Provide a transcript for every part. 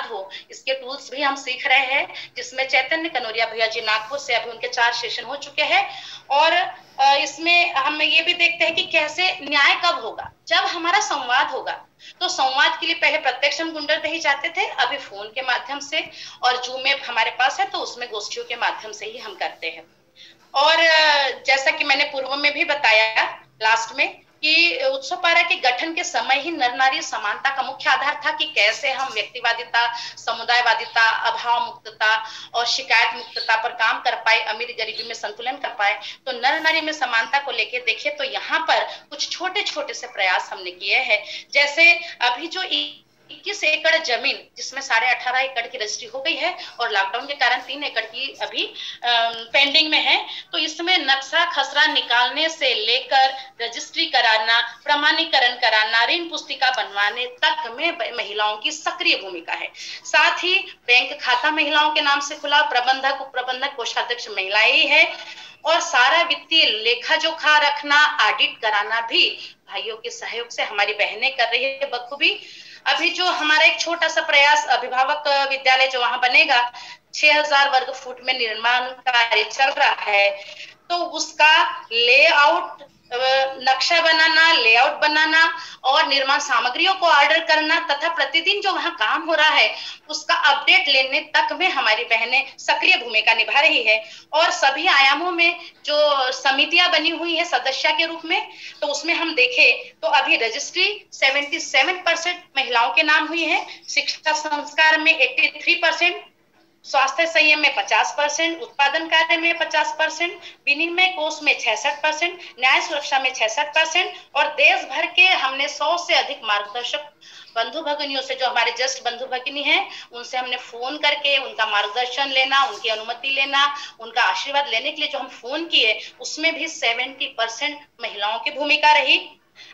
हो, इसके टूल्स भी हम सीख रहे हैं, जिसमें चैतन्य कनोरिया भैया जी नागपुर से अभी उनके 4 सेशन हो चुके हैं। और इसमें हम ये भी देखते हैं कि कैसे न्याय कब होगा, जब हमारा संवाद होगा। तो संवाद के लिए पहले प्रत्यक्ष हम गुंडरदेही जाते थे, अभी फोन के माध्यम से, और जूम ऐप हमारे पास है तो उसमें गोष्ठियों के माध्यम से ही हम करते हैं। और जैसा कि मैंने पूर्व में भी बताया लास्ट में कि उत्सव पारा के गठन के समय ही नर नारी समानता का मुख्य आधार था कि कैसे हम व्यक्तिवादिता, समुदायवादिता, अभाव मुक्तता और शिकायत मुक्तता पर काम कर पाए, अमीर गरीबी में संतुलन कर पाए। तो नर नारी में समानता को लेकर देखें तो यहाँ पर कुछ छोटे छोटे से प्रयास हमने किए हैं। जैसे अभी जो 21 एकड़ जमीन, जिसमें 18.5 एकड़ की रजिस्ट्री हो गई है और लॉकडाउन के कारण 3 एकड़ की अभी पेंडिंग में है, तो इसमें नक्शा खसरा निकालने से लेकर रजिस्ट्री कराना, प्रमाणीकरण कराना, ऋण पुस्तिका बनवाने तक में महिलाओं की सक्रिय भूमिका है। साथ ही बैंक खाता महिलाओं के नाम से खुला, प्रबंधक, उप प्रबंधक, कोषाध्यक्ष महिलाएं ही है, और सारा वित्तीय लेखा जोखा रखना, ऑडिट कराना भी भाइयों के सहयोग से हमारी बहनें कर रही है बखूबी। अभी जो हमारा एक छोटा सा प्रयास अभिभावक विद्यालय जो वहां बनेगा, 6000 वर्ग फुट में निर्माण कार्य चल रहा है, तो उसका लेआउट, नक्शा बनाना, लेआउट बनाना और निर्माण सामग्रियों को ऑर्डर करना तथा प्रतिदिन जो वहां काम हो रहा है उसका अपडेट लेने तक में हमारी बहनें सक्रिय भूमिका निभा रही है। और सभी आयामों में जो समितियां बनी हुई है सदस्य के रूप में, तो उसमें हम देखें तो अभी रजिस्ट्री 77% महिलाओं के नाम हुई है, शिक्षा संस्कार में 83%, स्वास्थ्य संयम में 50%, उत्पादन कार्य में 50%, विनिमय कोष में 66%, न्याय सुरक्षा में 66%, और देश भर के हमने 100 से अधिक मार्गदर्शक बंधु भगिनियों से, जो हमारे जस्ट बंधु भगिनी हैं, उनसे हमने फोन करके उनका मार्गदर्शन लेना, उनकी अनुमति लेना, उनका आशीर्वाद लेने के लिए जो हम फोन किए, उसमें भी 70% महिलाओं की भूमिका रही।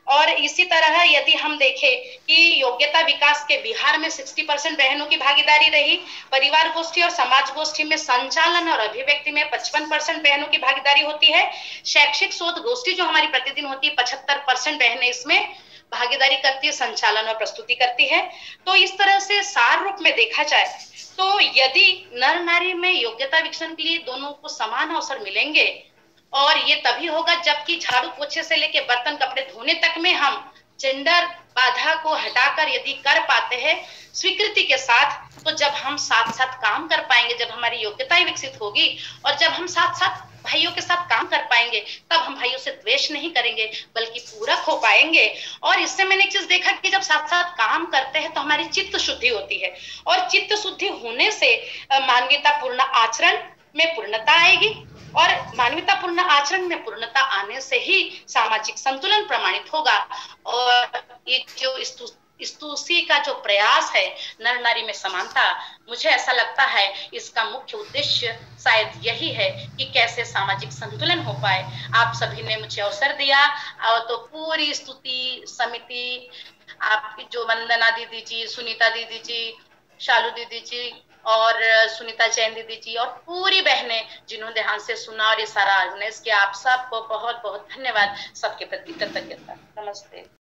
और इसी तरह यदि हम देखें कि योग्यता विकास के बिहार में 60% बहनों की भागीदारी रही, परिवार गोष्ठी और समाज गोष्ठी में संचालन और अभिव्यक्ति में 55% बहनों की भागीदारी होती है, शैक्षिक शोध गोष्ठी जो हमारी प्रतिदिन होती है 75% बहनें इसमें भागीदारी करती है, संचालन और प्रस्तुति करती है। तो इस तरह से सार रूप में देखा जाए तो यदि नर नारी में योग्यता विकसन के लिए दोनों को समान अवसर मिलेंगे, और ये तभी होगा जबकि झाड़ू पोछे से लेके बर्तन कपड़े धोने तक में हम जेंडर बाधा को हटाकर यदि कर पाते हैं स्वीकृति के साथ, तो जब हम साथ साथ काम कर पाएंगे, जब हमारी योग्यता विकसित होगी और जब हम साथ साथ भाइयों के साथ काम कर पाएंगे, तब हम भाइयों से द्वेष नहीं करेंगे बल्कि पूरक हो पाएंगे। और इससे मैंने एक चीज देखा कि जब साथ साथ काम करते हैं तो हमारी चित्त शुद्धि होती है, और चित्त शुद्धि होने से मानवीयता पूर्ण आचरण में पूर्णता आएगी, और मानवीयतापूर्ण आचरण में पूर्णता आने से ही सामाजिक संतुलन प्रमाणित होगा। और ये जो स्तुति का जो प्रयास है नर नारी में समानता, मुझे ऐसा लगता है इसका मुख्य उद्देश्य शायद यही है कि कैसे सामाजिक संतुलन हो पाए। आप सभी ने मुझे अवसर दिया, और तो पूरी स्तुति समिति, आपकी जो वंदना दीदी जी, सुनीता दीदी जी, शालू दीदी जी और सुनीता जैन दीदी जी और पूरी बहनें जिन्होंने ध्यान से सुना और ये सारा ऑर्गेनाइज किया, आप सबको बहुत बहुत धन्यवाद, सबके प्रति कृतज्ञता। नमस्ते।